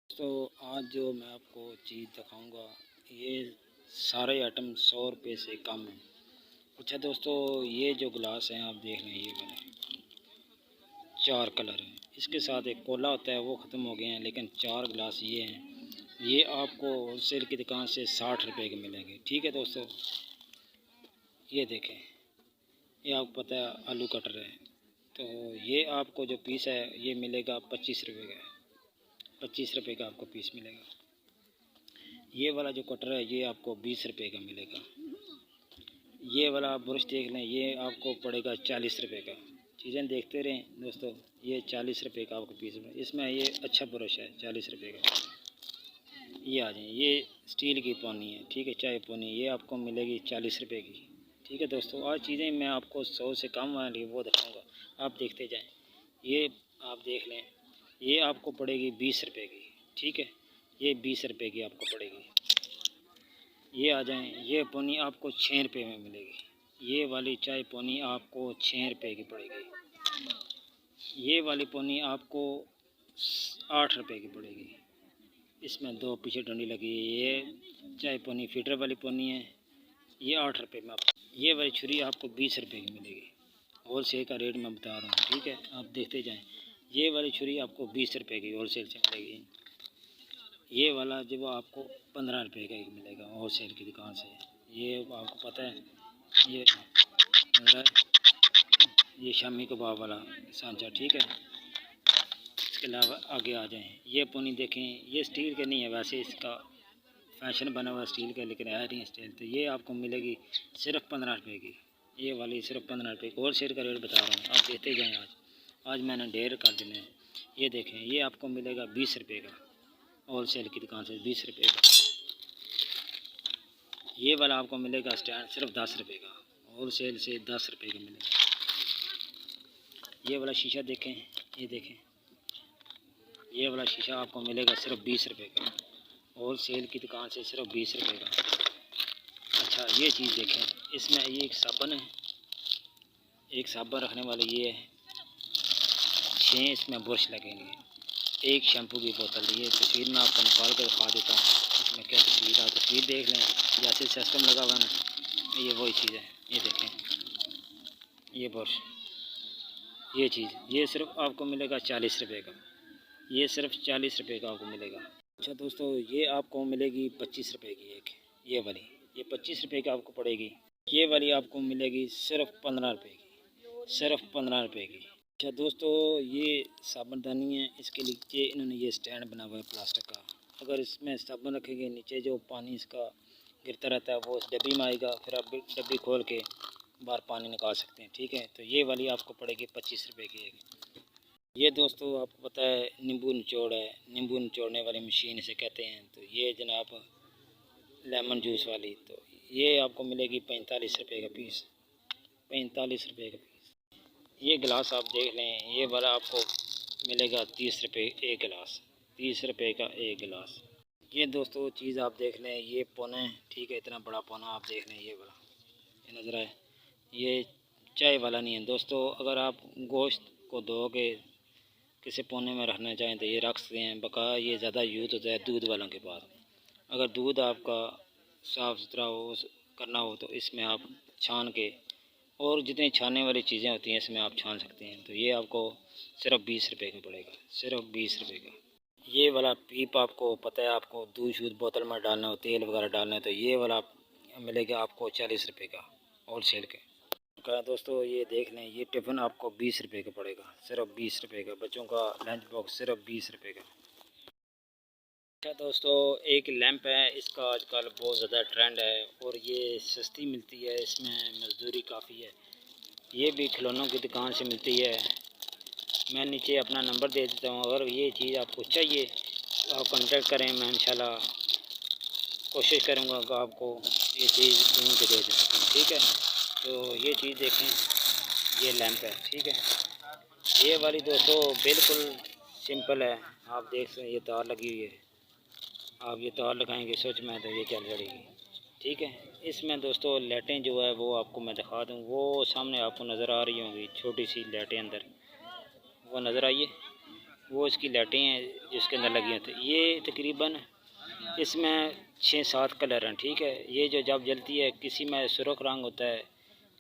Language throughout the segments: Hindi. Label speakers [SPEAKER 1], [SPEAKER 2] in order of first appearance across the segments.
[SPEAKER 1] तो आज जो मैं आपको चीज़ दिखाऊंगा ये सारे आइटम 100 रुपये से कम है। अच्छा दोस्तों, ये जो गिलास हैं आप देख लें, ये वाले 4 कलर हैं। इसके साथ एक कोला होता है, वो ख़त्म हो गए हैं, लेकिन 4 गिलास ये हैं। ये आपको होलसेल की दुकान से 60 रुपये के मिलेंगे। ठीक है दोस्तों, ये देखें, ये आपको पता है आलू कटर है, तो ये आपको जो पीस है ये मिलेगा 25 रुपये का। 25 रुपये का आपको पीस मिलेगा। ये वाला जो कटर है ये आपको 20 रुपये का मिलेगा। ये वाला आप ब्रश देख लें, ये आपको पड़ेगा 40 रुपये का। चीज़ें देखते रहें दोस्तों, ये 40 रुपये का आपको पीस में, इसमें ये अच्छा ब्रश है 40 रुपये का। ये आ जाए, ये स्टील की पौनी है, ठीक है, चाय पौनी, ये आपको मिलेगी 40 रुपये की। ठीक है दोस्तों, और चीज़ें मैं आपको 100 से कम वाली वो दिखाऊँगा, आप देखते जाएँ। ये आप देख लें, ये आपको पड़ेगी 20 रुपये की। ठीक है, ये 20 रुपये की आपको पड़ेगी। ये आ जाएं, ये पौनी आपको 6 रुपये में मिलेगी। ये वाली चाय पौनी आपको 6 रुपये की पड़ेगी। ये वाली पौनी आपको 8 रुपये की पड़ेगी। इसमें 2 पीछे डंडी लगी है। ये चाय पौनी फीटर वाली पौनी है, ये 8 रुपये में आपको। ये वाली छुरी आपको 20 रुपये की मिलेगी। होल सेल का रेट मैं बता रहा हूँ, ठीक है, आप देखते जाएँ। ये वाली छुरी आपको 20 रुपये की होल सेल से मिलेगी। ये वाला जो वो आपको 15 रुपये का एक मिलेगा होल सेल की दुकान से। ये आपको पता है, ये ये शामी कबाब वाला सांचा। ठीक है, इसके अलावा आगे आ जाएं, ये पौनी देखें, ये स्टील के नहीं है, वैसे इसका फैशन बना हुआ स्टील का, लेकिन है नहीं स्टील। तो ये आपको मिलेगी सिर्फ 15 रुपये की। ये वाली सिर्फ 15 रुपये की, होल सेल का रेट बता रहा हूँ, आप देते जाएँ। आज मैंने ढेर कर देने हैं। ये देखें, ये आपको मिलेगा 20 रुपये का, होल सेल की दुकान से 20 रुपये का। ये वाला आपको मिलेगा स्टैंड सिर्फ 10 रुपये का, होल सेल से 10 रुपये का मिलेगा। ये वाला शीशा देखें, ये देखें, ये वाला शीशा आपको मिलेगा सिर्फ 20 रुपये का, होल सेल की दुकान से सिर्फ 20 रुपये का। अच्छा, ये चीज़ देखें, इसमें ये एक साबुन है, एक साबुन रखने वाले ये है, 6 इसमें ब्रश लगेंगे, एक शैम्पू की बोतल। ये तस्वीर में आपको निकाल कर दिखा देता हूँ, इसमें क्या तस्वीर है, तस्वीर देख लें, जैसे सिस्टम लगा हुआ है ना, ये वही चीज़ है। ये देखें, ये ब्रश, ये चीज़, ये सिर्फ आपको मिलेगा 40 रुपये का। ये सिर्फ 40 रुपये का आपको मिलेगा। अच्छा दोस्तों, ये आपको मिलेगी 25 रुपये की एक, ये वाली, ये 25 रुपये की आपको पड़ेगी। ये वाली आपको मिलेगी सिर्फ 15 रुपये की, सिर्फ 15 रुपये की। अच्छा दोस्तों, ये साबुनदानी है, इसके नीचे इन्होंने ये स्टैंड बना हुआ है प्लास्टिक का। अगर इसमें साबुन रखेंगे, नीचे जो पानी इसका गिरता रहता है वो इस डब्बी में आएगा, फिर आप डब्बी खोल के बाहर पानी निकाल सकते हैं। ठीक है, तो ये वाली आपको पड़ेगी 25 रुपये की एक। ये दोस्तों आपको पता है नींबू निचोड़ है, नींबू निचोड़ने वाली मशीन इसे कहते हैं। तो ये जनाब लेमन जूस वाली, तो ये आपको मिलेगी 45 रुपये का पीस, 45 रुपये का पीस। ये गिलास आप देख लें, ये वाला आपको मिलेगा 30 रुपये एक गिलास, 30 रुपये का एक गिलास। ये दोस्तों चीज़ आप देख लें, ये पौने, ठीक है, इतना बड़ा पौना आप देख लें, ये वाला, ये नज़र आए, ये चाय वाला नहीं है दोस्तों। अगर आप गोश्त को धो के किसी पौने में रखना चाहें तो ये रख सकते हैं, बकाया ये ज़्यादा यूज़ होता है दूध वालों के पास। अगर दूध आपका साफ़ सुथरा हो करना हो तो इसमें आप छान के, और जितनी छानने वाली चीज़ें होती हैं इसमें आप छान सकते हैं। तो ये आपको सिर्फ 20 रुपये का पड़ेगा, सिर्फ 20 रुपये का। ये वाला पीप आपको पता है, आपको दूध शूध बोतल में डालना हो, तेल वगैरह डालना है, तो ये वाला मिलेगा आपको 40 रुपये का, होल सेल के का। दोस्तों ये देख लें, ये टिफ़िन आपको 20 रुपये का पड़ेगा, सिर्फ 20 रुपये का। बच्चों का लंच बॉक्स सिर्फ 20 रुपये का। अच्छा दोस्तों, एक लैंप है, इसका आजकल बहुत ज़्यादा ट्रेंड है और ये सस्ती मिलती है, इसमें मज़दूरी काफ़ी है। ये भी खिलौनों की दुकान से मिलती है। मैं नीचे अपना नंबर दे देता हूँ, अगर ये चीज़ आपको चाहिए तो आप कॉन्टेक्ट करें, मैं इंशाल्लाह कोशिश करूँगा कि आपको ये चीज़ ढूँढ के दे सकूँ। ठीक है, तो ये चीज़ देखें, ये लैंप है, ठीक है। ये वाली दोस्तों बिल्कुल सिंपल है, आप देख सकते हैं, ये तार लगी हुई है, आप ये तार लगाएंगे स्विच में तो ये चल जाएगी। ठीक है, इसमें दोस्तों लाइटें जो है वो आपको मैं दिखा दूँ, वो सामने आपको नज़र आ रही होंगी, छोटी सी लाइटें अंदर, वो नज़र आइए, वो इसकी लाइटें हैं जिसके अंदर लगी होती हैं। ये तकरीबन इसमें 6-7 कलर हैं, ठीक है। ये जो जब जलती है किसी में सुर्ख रंग होता है,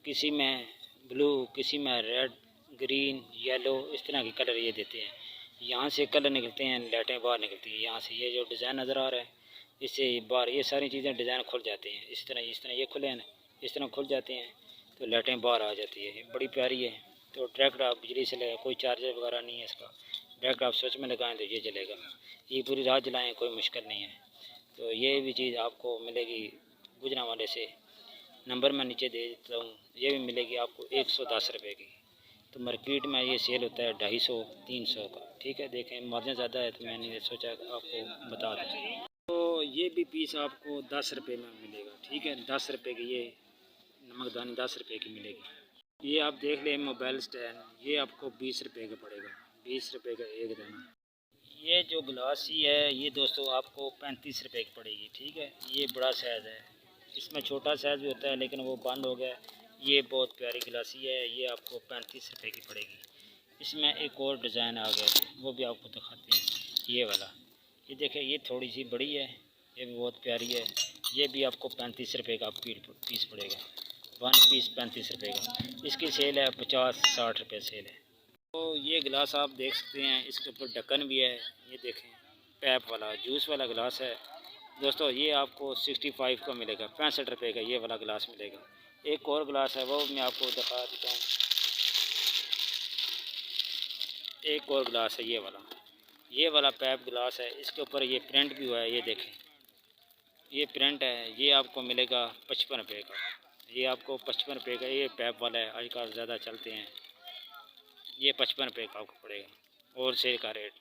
[SPEAKER 1] किसी में ब्लू, किसी में रेड, ग्रीन, येलो, इस तरह के कलर ये देते हैं। यहाँ से कलर निकलते हैं, लाइटें बाहर निकलती हैं यहाँ से। ये जो डिज़ाइन नज़र आ रहा है इससे बाहर ये सारी चीज़ें डिज़ाइन खुल जाते हैं। इस तरह ये खुले हैं ना, इस तरह खुल जाते हैं तो लाइटें बाहर आ जाती है। बड़ी प्यारी है। तो डायरेक्ट आप बिजली से लगा, कोई चार्जर वगैरह नहीं है इसका। डायरेक्ट आप स्विच में लगाएं तो ये जलेगा। ये पूरी रात जलाएं, कोई मुश्किल नहीं है। तो ये भी चीज़ आपको मिलेगी गुजरांवाले से। नंबर मैं नीचे दे देता हूँ। ये भी मिलेगी आपको 110 रुपये की। तो मार्केट में ये सेल होता है 250-300 का, ठीक है। देखें मार्जिन ज़्यादा है तो मैंने सोचा आपको बता दूँ। तो ये भी पीस आपको 10 रुपये में मिलेगा, ठीक है। 10 रुपये की ये नमकदानी 10 रुपये की मिलेगी। ये आप देख लें मोबाइल स्टैंड, ये आपको 20 रुपये का पड़ेगा, 20 रुपये का एक दाना। ये जो गिलासी है ये दोस्तों आपको 35 रुपये की पड़ेगी, ठीक है। ये बड़ा साइज़ है, इसमें छोटा साइज़ भी होता है लेकिन वो बंद हो गया। ये बहुत प्यारी गिलासी है, ये आपको 35 रुपये की पड़ेगी। इसमें एक और डिज़ाइन आ गया, वो भी आपको दिखाते हैं। ये वाला, ये देखें, ये थोड़ी सी बड़ी है, ये भी बहुत प्यारी है। ये भी आपको 35 रुपये का पीस पड़ेगा। 1 पीस 35 रुपये का। इसकी सेल है 50-60 रुपये सेल है। तो ये गिलास आप देख सकते हैं, इसके ऊपर ढक्कन भी है। ये देखें, पैप वाला जूस वाला गिलास है दोस्तों। ये आपको 65 का मिलेगा, 65 रुपये का ये वाला गिलास मिलेगा। एक और गिलास है वो मैं आपको दिखा देता हूँ। एक और गिलास है ये वाला पैप गिलास है। इसके ऊपर ये प्रिंट भी हुआ है, ये देखें, ये प्रिंट है। ये आपको मिलेगा 55 रुपये का। ये आपको 55 रुपये का ये पैप वाला है, आजकल ज़्यादा चलते हैं। ये 55 रुपये का आपको पड़ेगा, और सेल का रेट।